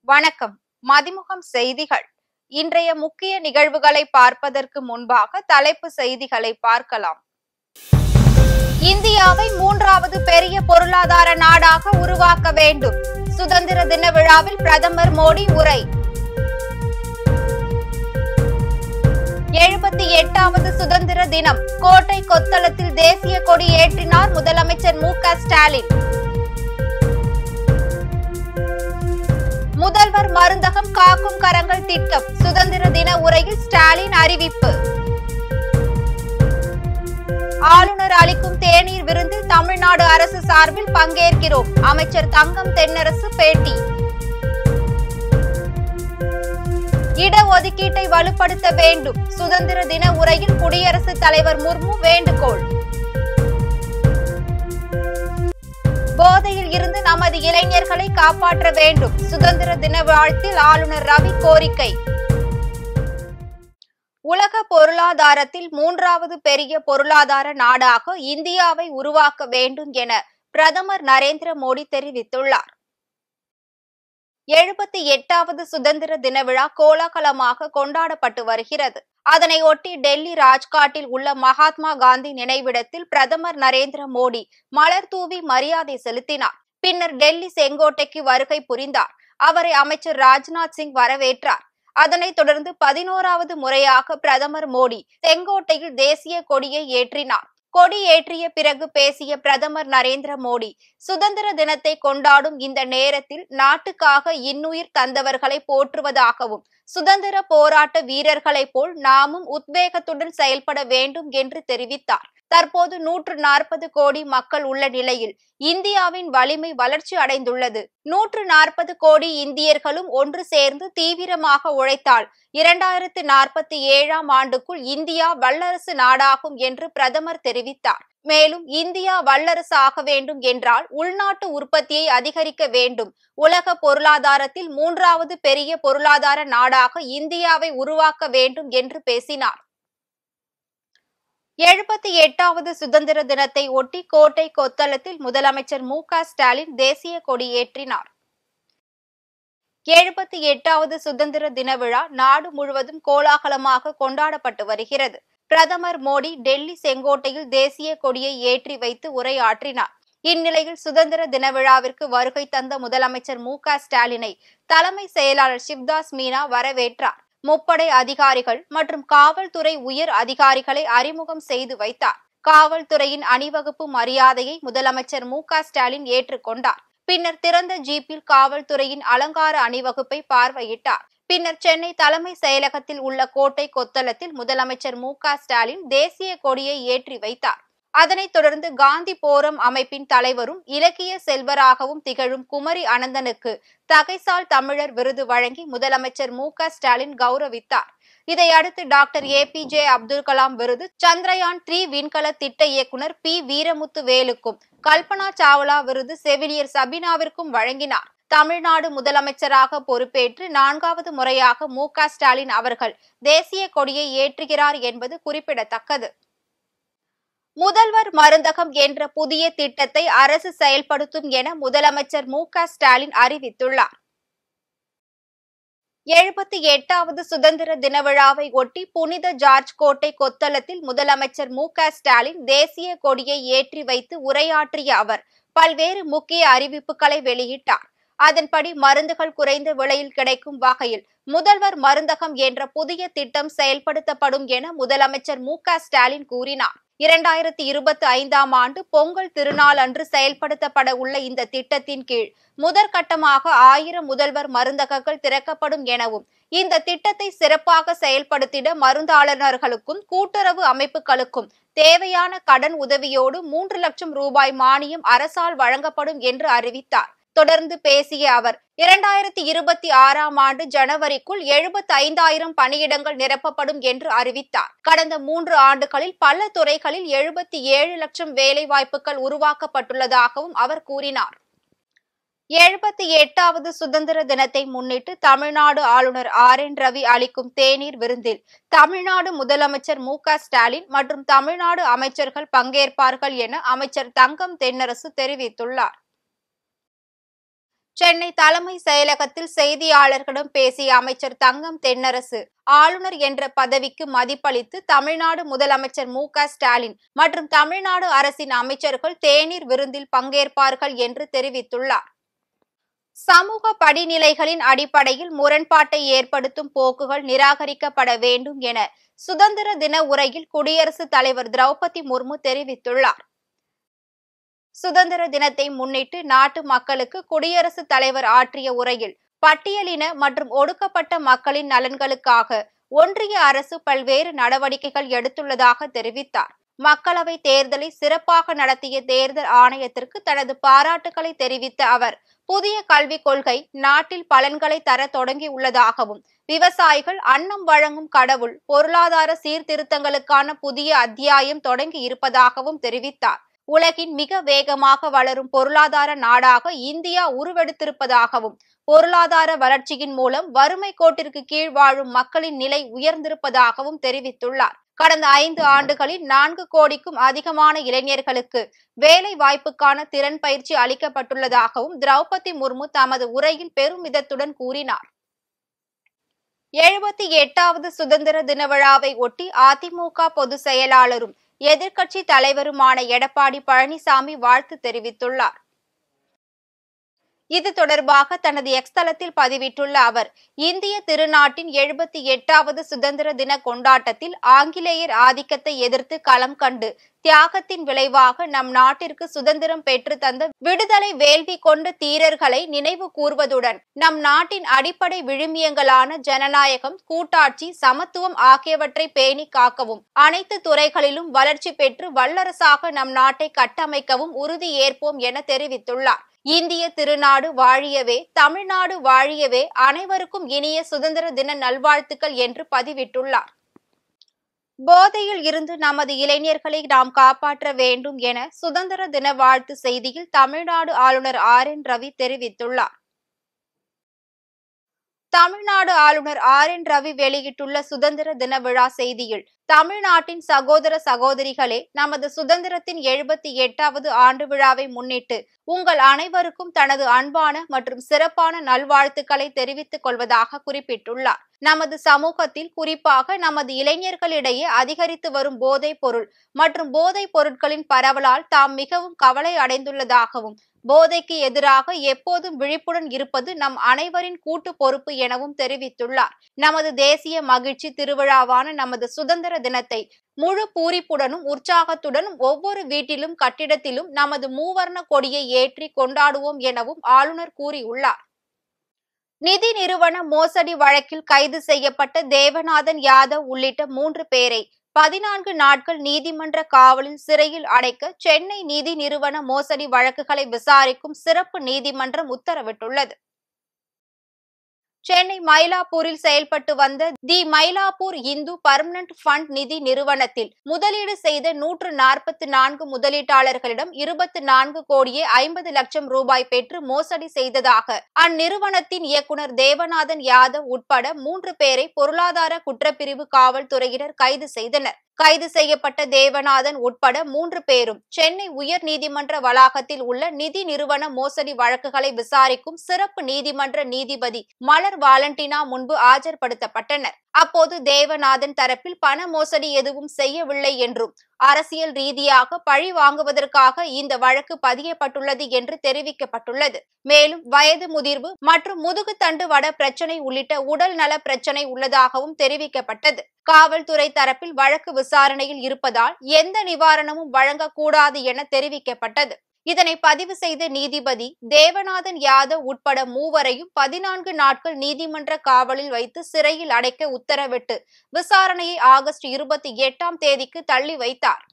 வணக்கம். மதிமுகம் செய்திகள். இன்றைய முக்கிய நிகழ்வுகளை பார்ப்பதற்கு முன்பாக தலைப்பு செய்திகளை பார்க்கலாம். இந்தியாவை மூன்றாவது பெரிய பொருளாதார நாடாக உருவாக்க வேண்டும். சுதந்திர தின விழாவில் பிரதமர் மோடி உரை. 78வது சுதந்திர தினம். கோட்டை கொத்தளத்தில் தேசிய கொடி ஏற்றினார் முதலமைச்சர் மு.க. ஸ்டாலின். முதல்வர் மருந்தகம் காக்கும் கரங்கள் திட்டம். சுதந்திர தின உரையில் ஸ்டாலின் அறிவிப்பு. ஆளுநர் அளிக்கும் தேநீர் விருந்தில் தமிழ்நாடு அரசு சார்பில் பங்கேற்கிறோம். அமைச்சர் தங்கம் தென்னரசு பேட்டி. இடஒதுக்கீட்டை வலுப்படுத்த வேண்டும். சுதந்திர தின உரையில் குடியரசுத் தலைவர் முர்மு வேண்டுகோள். போதையில் இருந்து நமது இளைஞர்களை காப்பாற்ற வேண்டும். சுதந்திர தின வாழ்த்தில் ஆளுநர் ரவி கோரிக்கை. உலக பொருளாதாரத்தில் மூன்றாவது பெரிய பொருளாதார நாடாக இந்தியாவை உருவாக்க வேண்டும் என பிரதமர் நரேந்திர மோடி தெரிவித்துள்ளார். 78வது சுதந்திர தின விழா கோலாகலமாக கொண்டாடப்பட்டு வருகிறது. அதனை ஒட்டி டெல்லி ராஜ்காட்டில் உள்ள மகாத்மா காந்தி நினைவிடத்தில் பிரதமர் நரேந்திர மோடி மலர் தூவி மரியாதை செலுத்தினார். பின்னர் டெல்லி செங்கோட்டைக்கு வருகை புரிந்தார். அவரை அமைச்சர் ராஜ்நாத் சிங் வரவேற்றார். அதனைத் தொடர்ந்து 11வது முறையாக பிரதமர் மோடி செங்கோட்டையில் தேசிய கொடியை ஏற்றினார். கொடி ஏற்றிய பிறகு பேசிய பிரதமர் நரேந்திர மோடி, சுதந்திர தினத்தை கொண்டாடும் இந்த நேரத்தில் நாட்டுக்காக இன்னுயிர் தந்தவர்களை போற்றுவதாகவும், சுதந்திர போராட்ட வீரர்களைப் போல் நாமும் உத்வேகத்துடன் செயல்பட வேண்டும் என்று தெரிவித்தார். தற்போது 140 கோடி மக்கள் உள்ள நிலையில் இந்தியாவின் வலிமை வளர்ச்சி அடைந்துள்ளது. 140 கோடி இந்தியர்களும் ஒன்று சேர்ந்து தீவிரமாக உழைத்தால் 2047ஆம் ஆண்டுக்குள் இந்தியா வல்லரசு நாடாகும் என்று பிரதமர் தெரிவித்தார். மேலும் இந்தியா வல்லரசு ஆக வேண்டும் என்றால் உள்நாட்டு உற்பத்தியை அதிகரிக்க வேண்டும். உலக பொருளாதாரத்தில் மூன்றாவது பெரிய பொருளாதார நாடாக இந்தியாவை உருவாக்க வேண்டும் என்று பேசினார். 78வது சுதந்திர தினத்தை ஒட்டி கோட்டை கொத்தளத்தில் முதலமைச்சர் மு.க. ஸ்டாலின் தேசிய கொடி ஏற்றினார். 78வது சுதந்திர தின விழா நாடு முழுவதும் கோலாகலமாக கொண்டாடப்பட்டு வருகிறது. பிரதமர் மோடி டெல்லி செங்கோட்டையில் தேசிய கொடியை ஏற்றி வைத்து உரையாற்றினார். இந்நிலையில் சுதந்திர தின விழாவிற்கு வருகை தந்த முதலமைச்சர் மு.க. ஸ்டாலினை தலைமை செயலாளர் சிவ்தாஸ் மீனா வரவேற்றார். முப்படை அதிகாரிகள் மற்றும் காவல்துறை உயர் அதிகாரிகளை அறிமுகம் செய்து வைத்தார். காவல்துறையின் அணிவகுப்பு மரியாதையை முதலமைச்சர் மு.க. ஸ்டாலின் ஏற்றுக்கொண்டார். பின்னர் திறந்த ஜீப்பில் காவல்துறையின் அலங்கார அணிவகுப்பை பார்வையிட்டார். பின்னர் சென்னை தலைமை செயலகத்தில் உள்ள கோட்டை கொத்தளத்தில் முதலமைச்சர் மு.க. ஸ்டாலின் தேசிய கொடியை ஏற்றி வைத்தார். அதனைத் தொடர்ந்து காந்தி போரம் அமைப்பின் தலைவரும் இலக்கிய செல்வராகவும் திகழும் குமரி அனந்தனுக்கு தகைசால் தமிழர் விருது வழங்கி முதலமைச்சர் மு.க. ஸ்டாலின் கௌரவித்தார். இதையடுத்து டாக்டர் APJ அப்துல் கலாம் விருது சந்திரயான் 3 விண்கல திட்ட இயக்குனர் P. வீரமுத்து வேலுக்கும், கல்பனா சாவ்லா விருது செவிலியர் சபினாவிற்கும் வழங்கினார். தமிழ்நாடு முதலமைச்சராக பொறுப்பேற்று 4வது முறையாக மு.க. ஸ்டாலின் அவர்கள் தேசிய கொடியை ஏற்றுகிறார் என்பது குறிப்பிடத்தக்கது. முதல்வர் மருந்தகம் என்ற புதிய திட்டத்தை அரசு செயல்படுத்தும் என முதலமைச்சர் மு.க. ஸ்டாலின் அறிவித்துள்ளார். 78வது சுதந்திர தின விழாவை ஒட்டி புனித ஜார்ஜ் கோட்டை கொத்தளத்தில் முதலமைச்சர் மு.க. ஸ்டாலின் தேசிய கொடியை ஏற்றி வைத்து உரையாற்றிய அவர் பல்வேறு முக்கிய அறிவிப்புகளை வெளியிட்டார். அதன்படி மருந்துகள் குறைந்த விலையில் கிடைக்கும் வகையில் முதல்வர் மருந்தகம் என்ற புதிய திட்டம் செயல்படுத்தப்படும் என முதலமைச்சர் மு.க. ஸ்டாலின் கூறினார். 2025ஆம் ஆண்டு பொங்கல் திருநாள் அன்று செயல்படுத்தப்பட உள்ள இந்த திட்டத்தின் கீழ் முதற்கட்டமாக 1000 முதல்வர் மருந்தகங்கள் திறக்கப்படும் எனவும், இந்த திட்டத்தை சிறப்பாக செயல்படுத்திட மருந்தாளர்களுக்கும் கூட்டுறவு அமைப்புகளுக்கும் தேவையான கடன் உதவியோடு 3 லட்சம் ரூபாய் மானியம் அரசால் வழங்கப்படும் என்று அறிவித்தார். தொடர்ந்து பேசிய அவர் 2026ஆம் ஆண்டு ஜனவரிக்குள் 75,000 பணியிடங்கள் நிரப்பப்படும் என்று அறிவித்தார். கடந்த 3 ஆண்டுகளில் பல துறைகளில் 77 லட்சம் வேலை வாய்ப்புகள் உருவாக்கப்பட்டுள்ளதாகவும் அவர் கூறினார். 78வது சுதந்திர தினத்தை முன்னிட்டு தமிழ்நாடு ஆளுநர் RN ரவி அளிக்கும் தேநீர் விருந்தில் தமிழ்நாடு முதலமைச்சர் மு.க. ஸ்டாலின் மற்றும் தமிழ்நாடு அமைச்சர்கள் பங்கேற்பார்கள் என அமைச்சர் தங்கம் தென்னரசு தெரிவித்துள்ளார். சென்னை தலைமை செயலகத்தில் செய்தியாளர்களிடம் பேசிய அமைச்சர் தங்கம் தென்னரசு, ஆளுநர் என்ற பதவிக்கு மதிப்பளித்து தமிழ்நாடு முதலமைச்சர் மு.க.ஸ்டாலின் மற்றும் தமிழ்நாடு அரசின் அமைச்சர்கள் தேநீர் விருந்தில் பங்கேற்பார்கள் என்று தெரிவித்துள்ளார். சமூக படிநிலைகளின் அடிப்படையில் முரண்பாட்டை ஏற்படுத்தும் போக்குகள் நிராகரிக்கப்பட வேண்டும் என சுதந்திர தின உரையில் குடியரசுத் தலைவர் திரௌபதி முர்மு தெரிவித்துள்ளார். சுதந்திர தினத்தை முன்னிட்டு நாட்டு மக்களுக்கு குடியரசுத் தலைவர் ஆற்றிய உரையில் பட்டியலின மற்றும் ஒடுக்கப்பட்ட மக்களின் நலன்களுக்காக ஒன்றிய அரசு பல்வேறு நடவடிக்கைகள் எடுத்துள்ளதாக தெரிவித்தார். மக்களவை தேர்தலை சிறப்பாக நடத்திய தேர்தல் ஆணையத்திற்கு தனது பாராட்டுக்களை தெரிவித்த அவர், புதிய கல்விக் கொள்கை நாட்டில் பலன்களை தர தொடங்கியுள்ளதாகவும், விவசாயிகள் அன்னம் வழங்கும் கடவுள், பொருளாதார சீர்திருத்தங்களுக்கான புதிய அத்தியாயம் தொடங்கி இருப்பதாகவும் தெரிவித்தார். உலகின் மிக வேகமாக வளரும் பொருளாதார நாடாக இந்தியா உருவெடுத்திருப்பதாகவும், பொருளாதார வளர்ச்சியின் மூலம் வறுமை கோட்டிற்கு கீழ் வாழும் மக்களின் நிலை உயர்ந்திருப்பதாகவும் தெரிவித்துள்ளார். கடந்த 5 ஆண்டுகளில் 4 கோடிக்கும் அதிகமான இளைஞர்களுக்கு வேலை வாய்ப்புக்கான திறன் பயிற்சி அளிக்கப்பட்டுள்ளதாகவும் திரௌபதி முர்மு தமது உரையில் பெருமிதத்துடன் கூறினார். 78வது சுதந்திர தின விழாவை ஒட்டி அதிமுக பொதுச் செயலாளரும் எதிர்க்கட்சி தலைவருமான எடப்பாடி பழனிசாமி வாழ்த்து தெரிவித்துள்ளார். இது தொடர்பாக தனது எக்ஸ் தளத்தில் பதிவிட்டுள்ள அவர், இந்திய திருநாட்டின் 78வது சுதந்திர தின கொண்டாட்டத்தில் ஆங்கிலேயர் ஆதிக்கத்தை எதிர்த்து களம் கண்டு தியாகத்தின் விளைவாக நம் நாட்டிற்கு சுதந்திரம் பெற்று தந்த விடுதலை வேள்வி கொண்ட தீரர்களை நினைவு கூர்வதுடன், நம் நாட்டின் அடிப்படை விழுமியங்களான ஜனநாயகம், கூட்டாட்சி, சமத்துவம் ஆகியவற்றை பேணி காக்கவும், அனைத்து துறைகளிலும் வளர்ச்சி பெற்று வல்லரசாக நம் நாட்டை கட்டமைக்கவும் உறுதி ஏற்போம் என தெரிவித்துள்ளார். இந்திய திருநாடு வாழியவே, தமிழ்நாடு வாழியவே, அனைவருக்கும் இனிய சுதந்திர தின நல்வாழ்த்துக்கள் என்று பதிவிட்டுள்ளார். போதையில் இருந்து நமது இளைஞர்களை நாம் காப்பாற்ற வேண்டும் என சுதந்திர தின வாழ்த்து செய்தியில் தமிழ்நாடு ஆளுநர் ஆர்.என். ரவி தெரிவித்துள்ளார். தமிழ்நாடு ஆளுநர் ஆர்.என். ரவி வெளியிட்டுள்ள சுதந்திர தின விழா செய்தியில், தமிழ்நாட்டின் சகோதர சகோதரிகளே, நமது சுதந்திரத்தின் 78வது ஆண்டு விழாவை முன்னிட்டு உங்கள் அனைவருக்கும் தனது அன்பான மற்றும் சிறப்பான நல்வாழ்த்துக்களை தெரிவித்துக் கொள்வதாக குறிப்பிட்டுள்ளார். நமது சமூகத்தில், குறிப்பாக நமது இளைஞர்களிடையே அதிகரித்து வரும் போதைப் பொருள் மற்றும் போதைப் பொருட்களின் பரவலால் தாம் மிகவும் கவலை அடைந்துள்ளதாகவும், போதைக்கு எதிராக எப்போதும் விழிப்புடன் இருப்பது நம் அனைவரின் கூட்டு பொறுப்பு எனவும் தெரிவித்துள்ளார். நமது தேசிய மகிழ்ச்சி திருவிழாவான நமது சுதந்திர தினத்தை முழு பூரிப்புடனும் உற்சாகத்துடனும் ஒவ்வொரு வீட்டிலும் கட்டிடத்திலும் நமது மூவர்ண கொடியை ஏற்றி கொண்டாடுவோம் எனவும் ஆளுநர் கூறியுள்ளார். நிதி நிறுவன மோசடி வழக்கில் கைது செய்யப்பட்ட தேவநாதன் யாதவ் உள்ளிட்ட 3 பேரை 14 நாட்கள் நீதிமன்ற காவலில் சிறையில் அடைக்க சென்னை நிதி நிறுவன மோசடி வழக்குகளை விசாரிக்கும் சிறப்பு நீதிமன்றம் உத்தரவிட்டுள்ளது. சென்னை மயிலாப்பூரில் செயல்பட்டு வந்த தி மயிலாப்பூர் இந்து பர்மனன்ட் ஃபண்ட் நிதி நிறுவனத்தில் முதலீடு செய்த 144 முதலீட்டாளர்களிடம் 24 கோடியே 50 லட்சம் ரூபாய் பெற்று மோசடி செய்ததாக அந்நிறுவனத்தின் இயக்குநர் தேவநாதன் யாதவ் உட்பட 3 பேரை பொருளாதார குற்றப்பிரிவு காவல்துறையினர் கைது செய்தனர். கைது செய்யப்பட்ட தேவநாதன் உட்பட 3 பேரும் சென்னை உயர் நீதிமன்ற வளாகத்தில் உள்ள நிதி நிறுவன மோசடி வழக்குகளை விசாரிக்கும் சிறப்பு நீதிமன்ற நீதிபதி மலர் வாலண்டினா முன்பு ஆஜர்படுத்தப்பட்டனர். அப்போது தேவநாதன் தரப்பில் பண மோசடி எதுவும் செய்யவில்லை என்றும், அரசியல் ரீதியாக பழி வாங்குவதற்காக இந்த வழக்கு பதியப்பட்டுள்ளது என்று தெரிவிக்கப்பட்டுள்ளது. மேலும் வயது முதிர்வு மற்றும் முதுகுத்தண்டு வட பிரச்சனை உள்ளிட்ட உடல் நல பிரச்சனை உள்ளதாகவும் தெரிவிக்கப்பட்டது. காவல்துறை தரப்பில் வழக்கு விசாரணையில் இருப்பதால் எந்த நிவாரணமும் வழங்கக்கூடாது என தெரிவிக்கப்பட்டது. இதனை பதிவு செய்த நீதிபதி தேவநாதன் யாதவ் உட்பட 3வரையும் 14 நாட்கள் நீதிமன்ற காவலில் வைத்து சிறையில் அடைக்க உத்தரவிட்டு விசாரணையை ஆகஸ்ட் 28ஆம் தேதிக்கு தள்ளி வைத்தார்.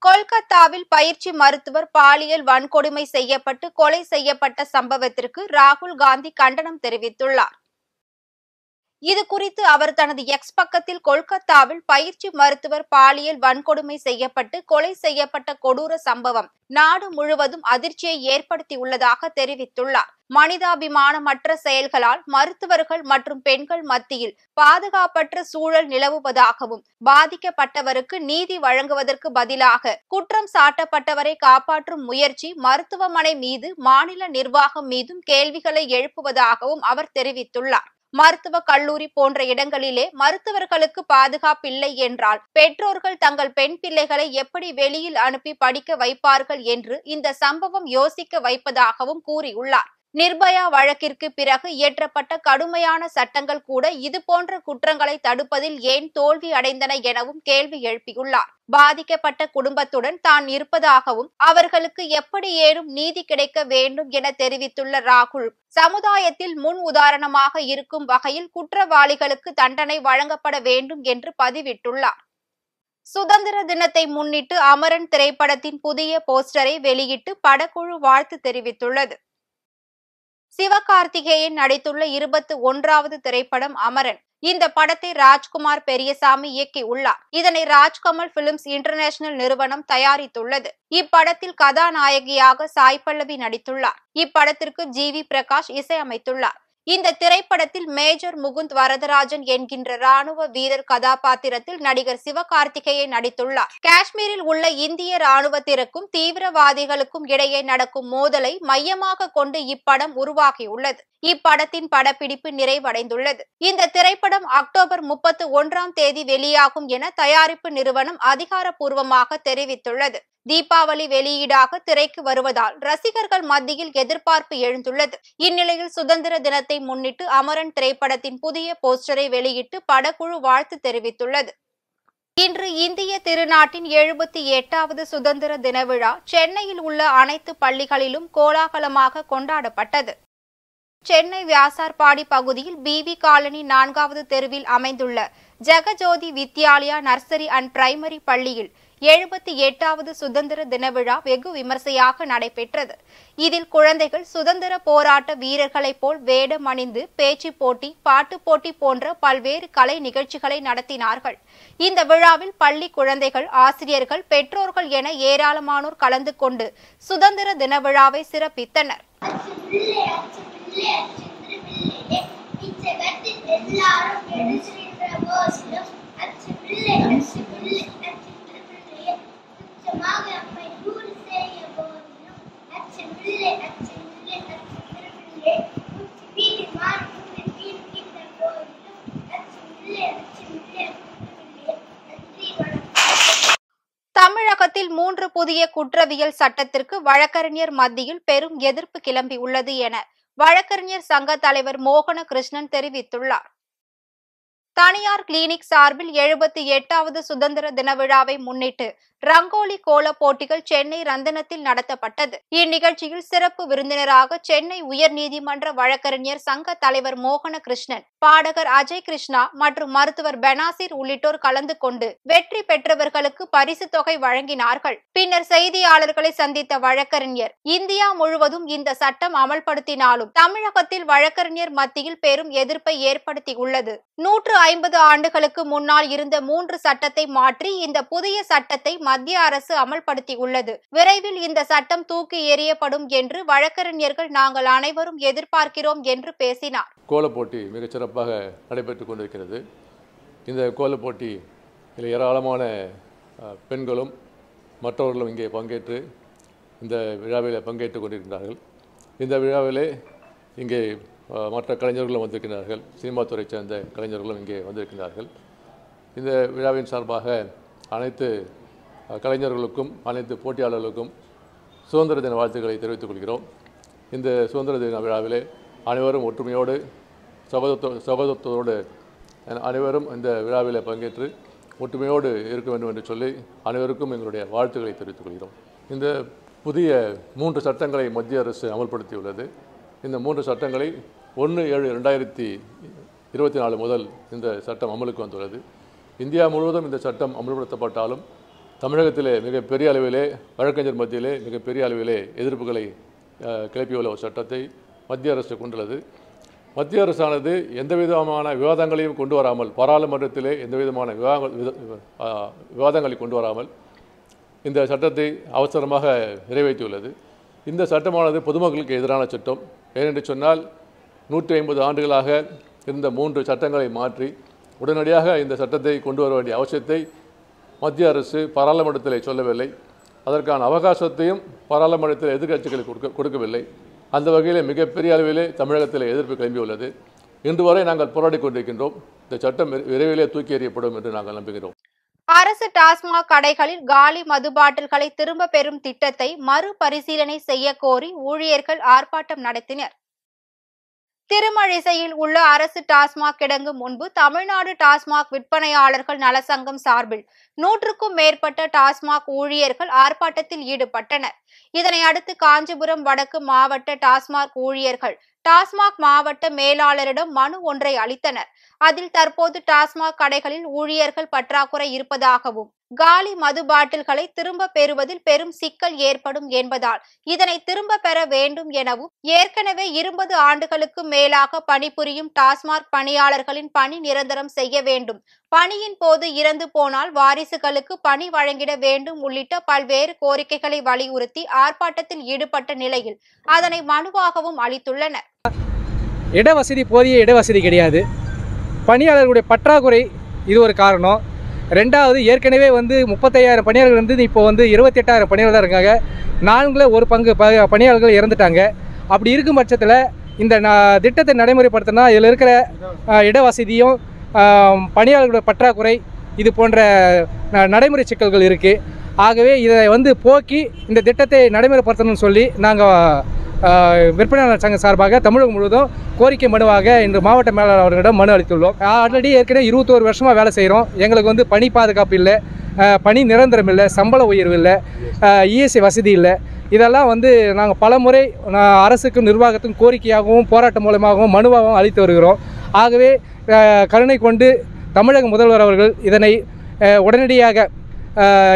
கொல்கத்தாவில் பயிற்சி மருத்துவர் பாலியல் வன்கொடுமை செய்யப்பட்டு கொலை செய்யப்பட்ட சம்பவத்திற்கு ராகுல் காந்தி கண்டனம் தெரிவித்துள்ளார். இது குறித்து அவர் தனது எக்ஸ் பக்கத்தில் கொல்கத்தாவில் பயிற்சி மருத்துவர் பாலியல் வன்கொடுமை செய்யப்பட்டு கொலை செய்யப்பட்ட கொடூர சம்பவம் நாடு முழுவதும் அதிர்ச்சியை ஏற்படுத்தியுள்ளதாக தெரிவித்துள்ளார். மனிதாபிமானமற்ற செயல்களால் மருத்துவர்கள் மற்றும் பெண்கள் மத்தியில் பாதுகாப்பற்ற சூழல் நிலவுவதாகவும் பாதிக்கப்பட்டவருக்கு நீதி வழங்குவதற்கு பதிலாக குற்றம் சாட்டப்பட்டவரை காப்பாற்றும் முயற்சி மருத்துவமனை மீது மாநில நிர்வாகம் மீதும் கேள்விகளை எழுப்புவதாகவும் அவர் தெரிவித்துள்ளார். மருத்துவக் கல்லூரி போன்ற இடங்களிலே மருத்துவர்களுக்கு பாதுகாப்பில்லை என்றால் பெற்றோர்கள் தங்கள் பெண் பிள்ளைகளை எப்படி வெளியில் அனுப்பி படிக்க வைப்பார்கள் என்று இந்த சம்பவம் யோசிக்க வைப்பதாகவும் கூறியுள்ளார். நிர்பயா வழக்கிற்கு பிறகு இயற்றப்பட்ட கடுமையான சட்டங்கள் கூட இதுபோன்ற குற்றங்களை தடுப்பதில் ஏன் தோல்வி அடைந்தன எனவும் கேள்வி எழுப்பியுள்ளார். பாதிக்கப்பட்ட குடும்பத்துடன் தான் இருப்பதாகவும் அவர்களுக்கு எப்படி ஏனும் நீதி கிடைக்க வேண்டும் என தெரிவித்துள்ள ராகுல், சமுதாயத்தில் முன் உதாரணமாக இருக்கும் வகையில் குற்றவாளிகளுக்கு தண்டனை வழங்கப்பட வேண்டும் என்று பதிவிட்டுள்ளார். சுதந்திர தினத்தை முன்னிட்டு அமரன் திரைப்படத்தின் புதிய போஸ்டரை வெளியிட்டு படக்குழு வாழ்த்து தெரிவித்துள்ளது. சிவகார்த்திகேயன் நடித்துள்ள 21வது திரைப்படம் அமரன். இந்த படத்தை ராஜ்குமார் பெரியசாமி இயக்கியுள்ளார். இதனை ராஜ்கமல் பிலிம்ஸ் இன்டர்நேஷனல் நிறுவனம் தயாரித்துள்ளது. இப்படத்தில் கதாநாயகியாக சாய் பல்லவி நடித்துள்ளார். இப்படத்திற்கு ஜி.வி. பிரகாஷ் இசையமைத்துள்ளார். இந்த திரைப்படத்தில் மேஜர் முகுந்த் வரதராஜன் என்கின்ற ராணுவ வீரர் கதாபாத்திரத்தில் நடிகர் சிவகார்த்திகேயன் நடித்துள்ளார். காஷ்மீரில் உள்ள இந்திய ராணுவத்திற்கும் தீவிரவாதிகளுக்கும் இடையே நடக்கும் மோதலை மையமாக கொண்டு இப்படம் உருவாகியுள்ளது. இப்படத்தின் படப்பிடிப்பு நிறைவடைந்துள்ளது. இந்த திரைப்படம் அக்டோபர் 31ஆம் தேதி வெளியாகும் என தயாரிப்பு நிறுவனம் அதிகாரப்பூர்வமாக தெரிவித்துள்ளது. தீபாவளி வெளியீடாக திரைக்கு வருவதால் ரசிகர்கள் மத்தியில் எதிர்பார்ப்பு எழுந்துள்ளது. இந்நிலையில் சுதந்திர தினத்தை முன்னிட்டு அமரன் திரைப்படத்தின் புதிய போஸ்டரை வெளியிட்டு படக்குழு வாழ்த்து தெரிவித்துள்ளது. இன்று இந்திய திருநாட்டின் 78வது சுதந்திர தின விழா சென்னையில் உள்ள அனைத்து பள்ளிகளிலும் கோலாகலமாக கொண்டாடப்பட்டது. சென்னை வியாசார்பாடி பகுதியில் பிவி காலனி 4வது தெருவில் அமைந்துள்ள Jegajothi Vidyalaya nursery and primary பள்ளியில் 78வது சுதந்திர தின விழா வெகு விமர்சையாக நடைபெற்றது. இதில் குழந்தைகள் சுதந்திர போராட்ட வீரர்களைப் போல் வேடம் அணிந்து பேச்சு போட்டி, பாட்டு போட்டி போன்ற பல்வேறு கலை நிகழ்ச்சிகளை நடத்தினார்கள். இந்த விழாவில் பள்ளி குழந்தைகள், ஆசிரியர்கள், பெற்றோர்கள் என ஏராளமானோர் கலந்து கொண்டு சுதந்திர தின விழாவை சிறப்பித்தனர். தமிழகத்தில் 3 புதிய குற்றவியல் சட்டத்திற்கு வழக்கறிஞர் மத்தியில் பெரும் எதிர்ப்பு கிளம்பியுள்ளது என வழக்கறிஞர் சங்க தலைவர் மோகன கிருஷ்ணன் தெரிவித்துள்ளார். தனியார் கிளினிக் சார்பில் 78வது சுதந்திர தின விழாவை முன்னிட்டு ரங்கோலி கோல போட்டிகள் சென்னை ரந்தனத்தில் நடத்தப்பட்டது. இந்நிகழ்ச்சியில் சிறப்பு விருந்தினராக சென்னை உயர்நீதிமன்ற வழக்கறிஞர் சங்க தலைவர் மோகன கிருஷ்ணன், பாடகர் அஜய் கிருஷ்ணா மற்றும் மருத்துவர் பெனாசிர் உள்ளிட்டோர் கலந்து கொண்டு வெற்றி பெற்றவர்களுக்கு பரிசு தொகை வழங்கினார்கள். பின்னர் செய்தியாளர்களை சந்தித்த வழக்கறிஞர், இந்தியா முழுவதும் இந்த சட்டம் அமல்படுத்தினாலும் தமிழகத்தில் வழக்கறிஞர் மத்தியில் பெரும் எதிர்ப்பை ஏற்படுத்தியுள்ளது. 150 ஆண்டுகளுக்கு முன்னால் இருந்த 3 சட்டத்தை மாற்றி இந்த புதிய சட்டத்தை மத்திய அரசு அமல்படுத்தியுள்ளது. விரைவில் இந்த சட்டம் தூக்கி எறியப்படும் என்று வழக்கறிஞர்கள் நாங்கள் அனைவரும் எதிர்பார்க்கிறோம் என்று பேசினார். கோலப்போட்டி மிகச் சிறப்பாக நடைபெற்றுக் கொண்டிருக்கிறது. இந்த கோலப்போட்டி ஏராளமான பெண்களும் மற்றவர்களும் இங்கே பங்கேற்று இந்த விழாவில் பங்கேற்றுக் கொண்டிருக்கிறார்கள். இந்த விழாவிலே இங்கே மற்ற கலைஞர்களும் வந்திருக்கிறார்கள். சினிமா துறை சேர்ந்த கலைஞர்களும் இங்கே வந்திருக்கிறார்கள். இந்த விழாவின் சார்பாக அனைத்து கலைஞர்களுக்கும் அனைத்து போட்டியாளர்களுக்கும் சுதந்திர தின வாழ்த்துக்களை தெரிவித்துக் கொள்கிறோம். இந்த சுதந்திர தின விழாவிலே அனைவரும் ஒற்றுமையோடு சகோதரத்தோடு அனைவரும் இந்த விழாவில் பங்கேற்று ஒற்றுமையோடு இருக்க வேண்டும் என்று சொல்லி அனைவருக்கும் எங்களுடைய வாழ்த்துக்களை தெரிவித்துக் கொள்கிறோம். இந்த புதிய 3 சட்டங்களை மத்திய அரசு அமல்படுத்தியுள்ளது. இந்த 3 சட்டங்களை 1/7/2024 முதல் இந்த சட்டம் அமலுக்கு வந்துள்ளது. இந்தியா முழுவதும் இந்த சட்டம் அமல்படுத்தப்பட்டாலும் தமிழகத்திலே மிகப்பெரிய அளவிலே வழக்கறிஞர் மத்தியிலே மிகப்பெரிய அளவிலே எதிர்ப்புகளை கிளப்பியுள்ள ஒரு சட்டத்தை மத்திய அரசு கொண்டுள்ளது. மத்திய அரசானது எந்த விதமான விவாதங்களையும் கொண்டு வராமல், பாராளுமன்றத்திலே எந்த விதமான விவாதங்களை கொண்டு வராமல் இந்த சட்டத்தை அவசரமாக நிறைவேற்றியுள்ளது. இந்த சட்டமானது பொதுமக்களுக்கு எதிரான சட்டம். ஏனென்று சொன்னால் 150 ஆண்டுகளாக இருந்த 3 சட்டங்களை மாற்றி உடனடியாக இந்த சட்டத்தை கொண்டு வர வேண்டிய அவசியத்தை மத்திய அரசு பாராளுமன்றத்தில் சொல்லவில்லை. அதற்கான அவகாசத்தையும் பாராளுமன்றத்தில் எதிர்க்கட்சிகளுக்கு கொடுக்கவில்லை. அந்த வகையில் மிகப்பெரிய அளவிலே தமிழகத்தில் எதிர்ப்பு கிளம்பியுள்ளது. இன்று வரை நாங்கள் போராடி கொண்டிருக்கின்றோம். இந்த சட்டம் விரைவிலே தூக்கி எறியப்படும் என்று நாங்கள் நம்புகிறோம். அரசு டாஸ்மாக் கடைகளில் காலி மது பாட்டில்களை திரும்ப பெறும் திட்டத்தை மறுபரிசீலனை செய்ய கோரி ஊழியர்கள் ஆர்ப்பாட்டம் நடத்தினர். திருமழிசையில் உள்ள அரசு டாஸ்மாக் கிடங்கு முன்பு தமிழ்நாடு டாஸ்மாக் விற்பனையாளர்கள் நலசங்கம் சார்பில் 100க்கும் மேற்பட்ட டாஸ்மாக் ஊழியர்கள் ஆர்ப்பாட்டத்தில் ஈடுபட்டனர். இதனை அடுத்து காஞ்சிபுரம் வடக்கு மாவட்ட டாஸ்மாக் ஊழியர்கள் டாஸ்மாக் மாவட்ட மேலாளரிடம் மனு ஒன்றை அளித்தனர். அதில் தற்போது டாஸ்மாக் கடைகளில் ஊழியர்கள் பற்றாக்குறை இருப்பதாகவும் காலி மது பாட்டில்களை திரும்ப பெறுவதில் பெரும் சிக்கல் ஏற்படும் என்பதால் இதனை திரும்ப பெற வேண்டும் எனவும், ஏற்கனவே 20 ஆண்டுகளுக்கு மேலாக பணிபுரியும் டாஸ்மாக் பணியாளர்களின் பணி நிரந்தரம் செய்ய வேண்டும், பணியின் போது இறந்து போனால் வாரிசுகளுக்கு பணி வழங்கிட வேண்டும் உள்ளிட்ட பல்வேறு கோரிக்கைகளை வலியுறுத்தி ஆர்ப்பாட்டத்தில் ஈடுபட்ட நிலையில் அதனை மனுவாகவும் அளித்துள்ளனர். இடவசதி, போதிய இடவசதி கிடையாது. பணியாளர்களுடைய பற்றாக்குறை இது ஒரு காரணம். ரெண்டாவது, ஏற்கனவே 35,000 பணியாளர்கள் இப்போ 28,000 பணியாளர்கள் தான் இருக்காங்க. 4 ஒரு பங்கு பணியாளர்கள் இறந்துட்டாங்க. அப்படி இருக்கும் பட்சத்தில் இந்த திட்டத்தை நடைமுறைப்படுத்தினா இதில் இருக்கிற இடவசதியும் பணியாளர்களுடைய பற்றாக்குறை இது போன்ற நடைமுறை சிக்கல்கள் இருக்குது. ஆகவே இதை போக்கி இந்த திட்டத்தை நடைமுறைப்படுத்தணும்னு சொல்லி நாங்கள் விற்பனையாளர் சங்கம் சார்பாக தமிழகம் முழுவதும் கோரிக்கை மனுவாக இன்று மாவட்ட மேலாளர் அவர்களிடம் மனு அளித்துள்ளோம். ஆல்ரெடி ஏற்கனவே 21 வருஷமாக வேலை செய்கிறோம். எங்களுக்கு பணி பாதுகாப்பு இல்லை, பணி நிரந்தரம் இல்லை, சம்பள உயர்வு இல்லை, இஎஸ்ஐ வசதி இல்லை. இதெல்லாம் நாங்கள் பல முறை அரசுக்கும் நிர்வாகத்துக்கும் கோரிக்கையாகவும் போராட்டம் மூலமாகவும் மனுவாகவும் அளித்து வருகிறோம். ஆகவே கருணை கொண்டு தமிழக முதல்வர் அவர்கள் இதனை உடனடியாக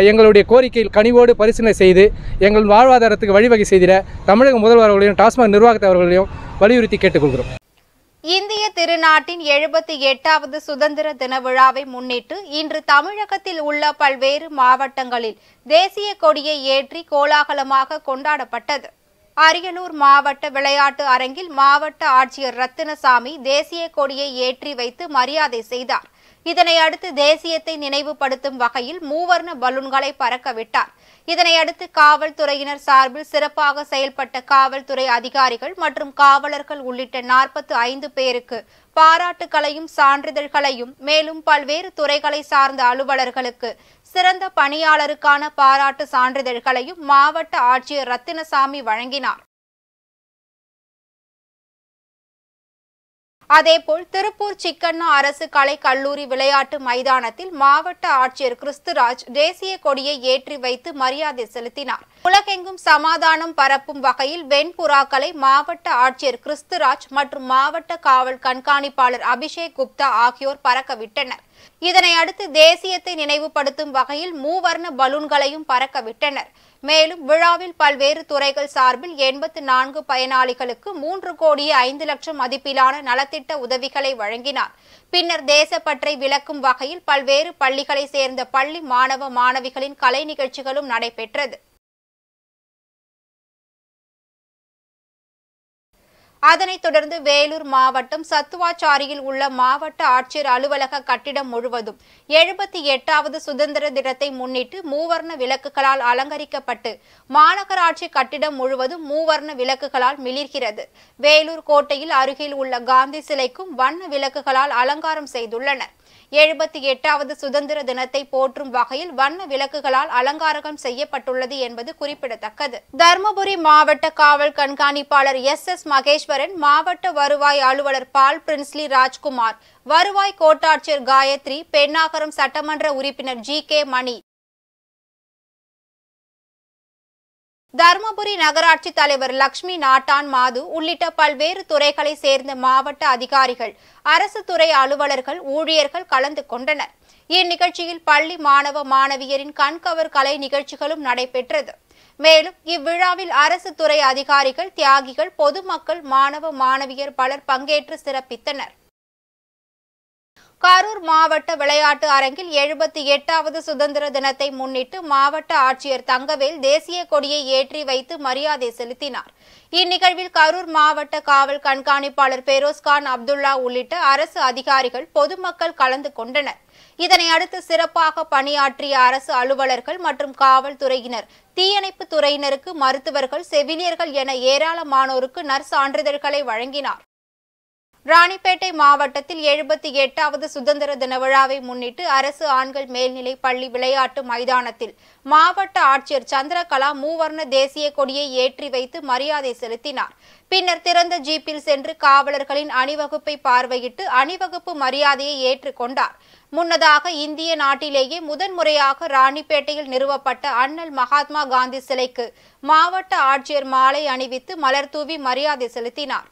எங்களுடைய கோரிக்கையில் கனிவோடு பரிசீலனை செய்து எங்கள் வாழ்வாதாரத்துக்கு வழிவகை செய்திட தமிழக முதல்வர் அவர்களையும் டாஸ்மாக் நிர்வாகத்தை அவர்களையும் வலியுறுத்தி கேட்டுக்கொள்கிறோம். இந்திய திருநாட்டின் 78வது சுதந்திர தின விழாவை முன்னிட்டு இன்று தமிழகத்தில் உள்ள பல்வேறு மாவட்டங்களில் தேசிய கொடியை ஏற்றி கோலாகலமாக கொண்டாடப்பட்டது. அரியலூர் மாவட்ட விளையாட்டு அரங்கில் மாவட்ட ஆட்சியர் ரத்தினசாமி தேசிய கொடியை ஏற்றி வைத்து மரியாதை செய்தார். இதனை அடுத்து தேசியத்தை நினைவுபடுத்தும் வகையில் மூவர்ண பலூன்களை பறக்கவிட்டார். இதனையடுத்து காவல்துறையினர் சார்பில் சிறப்பாக செயல்பட்ட காவல்துறை அதிகாரிகள் மற்றும் காவலர்கள் உள்ளிட்ட 45 பேருக்கு பாராட்டுகளையும் சான்றிதழ்களையும், மேலும் பல்வேறு துறைகளை சார்ந்த அலுவலர்களுக்கு சிறந்த பணியாளருக்கான பாராட்டு சான்றிதழ்களையும் மாவட்ட ஆட்சியர் ரத்தினசாமி வழங்கினார். அதேபோல் திருப்பூர் சிக்கண்ணா அரசு கலை கல்லூரி விளையாட்டு மைதானத்தில் மாவட்ட ஆட்சியர் கிறிஸ்துராஜ் தேசிய கொடியை ஏற்றி வைத்து மரியாதை செலுத்தினார். உலகெங்கும் சமாதானம் பரப்பும் வகையில் வெண்புறாக்களை மாவட்ட ஆட்சியர் கிறிஸ்துராஜ் மற்றும் மாவட்ட காவல் கண்காணிப்பாளர் அபிஷேக் குப்தா ஆகியோர் பறக்கவிட்டனர். இதனை அடுத்து தேசியத்தை நினைவுபடுத்தும் வகையில் மூவர்ண பலூன்களையும் பறக்கவிட்டனர். மேலும் விழாவில் பல்வேறு துறைகள் சார்பில் 84 பயனாளிகளுக்கு 3,05,00,000 மதிப்பிலான நலத்திட்ட உதவிகளை வழங்கினார். பின்னர் தேசப்பற்றை விளக்கும் வகையில் பல்வேறு பள்ளிகளை சேர்ந்த பள்ளி மாணவ மாணவிகளின் கலை நிகழ்ச்சிகளும் நடைபெற்றது. அதனைத் தொடர்ந்து வேலூர் மாவட்டம் சத்துவாச்சாரியில் உள்ள மாவட்ட ஆட்சியர் அலுவலக கட்டிடம் முழுவதும் 78வது சுதந்திர தினத்தை முன்னிட்டு மூவர்ண விளக்குகளால் அலங்கரிக்கப்பட்டு மாநகராட்சி கட்டிடம் முழுவதும் மூவர்ண விளக்குகளால் மிளிர்கிறது. வேலூர் கோட்டையில் அருகில் உள்ள காந்தி சிலைக்கும் வண்ண விளக்குகளால் அலங்காரம் செய்துள்ளனர். 78வது சுதந்திர தினத்தை போற்றும் வகையில் வண்ண விளக்குகளால் அலங்காரம் செய்யப்பட்டுள்ளது என்பது குறிப்பிடத்தக்கது. தருமபுரி மாவட்ட காவல் கண்காணிப்பாளர் எஸ் மகேஸ்வரன், மாவட்ட வருவாய் அலுவலர் பால் பிரின்ஸ்லி ராஜ்குமார், வருவாய் கோட்டாட்சியர் காயத்ரி, பெண்ணாகரம் சட்டமன்ற உறுப்பினர் ஜி.கே. மணி, தருமபுரி நகராட்சி தலைவர் லட்சுமி நாட்டான் மாது உள்ளிட்ட பல்வேறு துறைகளை சேர்ந்த மாவட்ட அதிகாரிகள், அரசு துறை அலுவலர்கள், ஊழியர்கள் கலந்து கொண்டனர். இந்நிகழ்ச்சியில் பள்ளி மாணவ மாணவியரின் கண்கவர் கலை நிகழ்ச்சிகளும் நடைபெற்றது. மேலும் இவ்விழாவில் அரசு துறை அதிகாரிகள், தியாகிகள், பொதுமக்கள், மாணவ மாணவியர் பலர் பங்கேற்று சிறப்பித்தனர். கரூர் மாவட்ட விளையாட்டு அரங்கில் 78வது சுதந்திர தினத்தை முன்னிட்டு மாவட்ட ஆட்சியர் தங்கவேல் தேசிய கொடியை ஏற்றி வைத்து மரியாதை செலுத்தினார். இந்நிகழ்வில் கரூர் மாவட்ட காவல் கண்காணிப்பாளர் பெரோஸ்கான் அப்துல்லா உள்ளிட்ட அரசு அதிகாரிகள், பொதுமக்கள் கலந்து கொண்டனர். இதனையடுத்து சிறப்பாக பணியாற்றிய அரசு அலுவலர்கள் மற்றும் காவல்துறையினர், தீயணைப்பு துறையினருக்கு, மருத்துவர்கள், செவிலியர்கள் என ஏராளமானோருக்கு நற்சான்றிதழ்களை வழங்கினார். ராணிப்பேட்டை மாவட்டத்தில் 78வது சுதந்திர தின விழாவை முன்னிட்டு அரசு ஆண்கள் மேல்நிலை பள்ளி விளையாட்டு மைதானத்தில் மாவட்ட ஆட்சியர் சந்திரகலா மூவர்ண தேசிய கொடியை ஏற்றி வைத்து மரியாதை செலுத்தினார். பின்னர் திறந்த ஜீப்பில் சென்று காவலர்களின் அணிவகுப்பை பார்வையிட்டு அணிவகுப்பு மரியாதையை ஏற்றுக்கொண்டார். முன்னதாக இந்திய நாட்டிலேயே முதன்முறையாக ராணிப்பேட்டையில் நிறுவப்பட்ட அண்ணல் மகாத்மா காந்தி சிலைக்கு மாவட்ட ஆட்சியர் மாலை அணிவித்து மலர்தூவி மரியாதை செலுத்தினார்.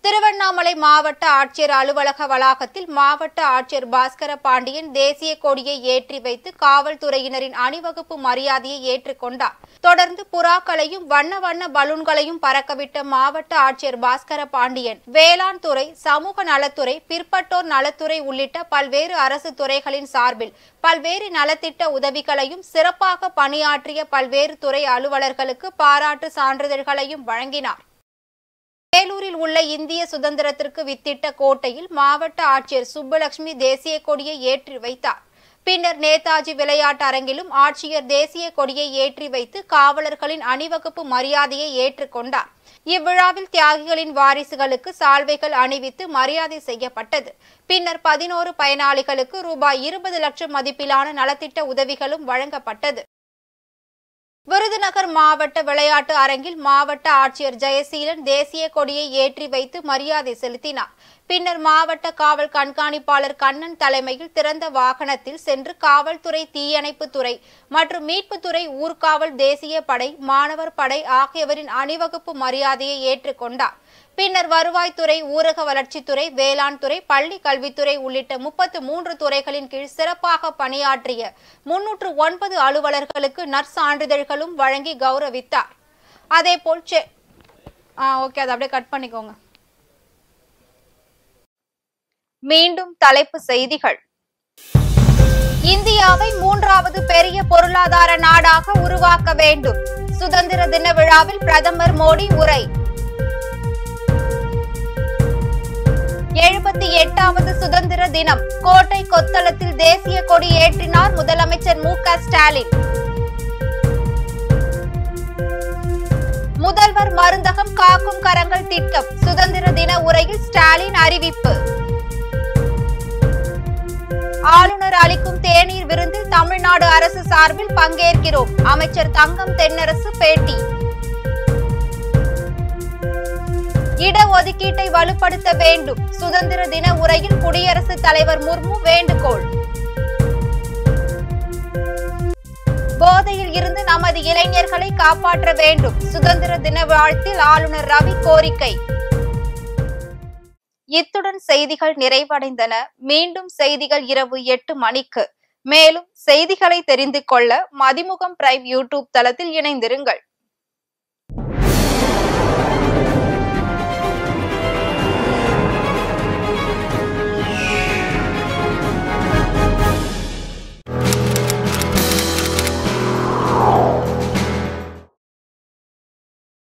திருவண்ணாமலை மாவட்ட ஆட்சியர் அலுவலக வளாகத்தில் மாவட்ட ஆட்சியர் பாஸ்கர பாண்டியன் தேசிய கொடியை ஏற்றி வைத்து காவல்துறையினரின் அணிவகுப்பு மரியாதையை ஏற்றுக்கொண்டார். தொடர்ந்து புறாக்களையும் வண்ண வண்ண பலூன்களையும் பறக்கவிட்ட மாவட்ட ஆட்சியர் பாஸ்கர பாண்டியன் வேளாண் துறை, சமூக நலத்துறை, பிற்பட்டோர் நலத்துறை உள்ளிட்ட பல்வேறு அரசு துறைகளின் சார்பில் பல்வேறு நலத்திட்ட உதவிகளையும், சிறப்பாக பணியாற்றிய பல்வேறு துறை அலுவலர்களுக்கு பாராட்டு சான்றிதழ்களையும் வழங்கினார். வேலூரில் உள்ள இந்திய சுதந்திரத்திற்கு வித்திட்ட கோட்டையில் மாவட்ட ஆட்சியர் சுப்புலட்சுமி தேசிய கொடியை ஏற்றி வைத்தார். பின்னர் நேதாஜி விளையாட்டு அரங்கிலும் ஆட்சியர் தேசிய கொடியை ஏற்றி வைத்து காவலர்களின் அணிவகுப்பு மரியாதையை ஏற்றுக்கொண்டார். இவ்விழாவில் தியாகிகளின் வாரிசுகளுக்கு சால்வைகள் அணிவித்து மரியாதை செய்யப்பட்டது. பின்னர் 11 பயனாளிகளுக்கு ரூபாய் 20 லட்சம் மதிப்பிலான நலத்திட்ட உதவிகளும் வழங்கப்பட்டது. விருதுநகர் மாவட்ட விளையாட்டு அரங்கில் மாவட்ட ஆட்சியர் ஜெயசீலன் தேசிய கொடியை ஏற்றி வைத்து மரியாதை செலுத்தினார். பின்னர் மாவட்ட காவல் கண்காணிப்பாளர் கண்ணன் தலைமையில் திறந்த வாகனத்தில் சென்று காவல்துறை, தீயணைப்பு துறை மற்றும் மீட்புத்துறை, ஊர்காவல், தேசிய படை, மாணவர் படை ஆகியவரின் அணிவகுப்பு மரியாதையை ஏற்றுக்கொண்டார். பின்னர் வருவாய்த்துறை, ஊரக வளர்ச்சித்துறை, வேளாண் துறை, பள்ளி கல்வித்துறை உள்ளிட்ட 33 துறைகளின் கீழ் சிறப்பாக பணியாற்றிய 309 அலுவலர்களுக்கு நற்சான்றிதழ்களும் வழங்கி கௌரவித்தார். அதேபோல் மீண்டும் தலைப்பு செய்திகள். இந்தியாவை 3வது பெரிய பொருளாதார நாடாக உருவாக்க வேண்டும். சுதந்திர தின விழாவில் பிரதமர் மோடி உரை. 78வது சுதந்திர தினம் கோட்டை கொத்தளத்தில் தேசிய கொடி ஏற்றினார் முதலமைச்சர் மு.க. ஸ்டாலின். முதல்வர் மருந்தகம் காக்கும் கரங்கள் திட்டம் சுதந்திர தின உரையில் ஸ்டாலின் அறிவிப்பு. ஆளுநர் அளிக்கும் தேநீர் விருந்தில் தமிழ்நாடு அரசு சார்பில் பங்கேற்கிறோம். அமைச்சர் தங்கம் தென்னரசு பேட்டி. இடஒதுக்கீட்டை வலுப்படுத்த வேண்டும். சுதந்திர தின உரையில் குடியரசுத் தலைவர் முர்மு வேண்டுகோள். போதையில் இருந்து நமது இளைஞர்களை காப்பாற்ற வேண்டும். சுதந்திர தின வாழ்த்தில் ஆளுநர் ரவி கோரிக்கை. இத்துடன் செய்திகள் நிறைவடைந்தன. மீண்டும் செய்திகள் இரவு 8 மணிக்கு. மேலும் செய்திகளை தெரிந்து கொள்ள மதிமுகம் பிரைம் யூடியூப் தளத்தில் இணைந்திருங்கள்.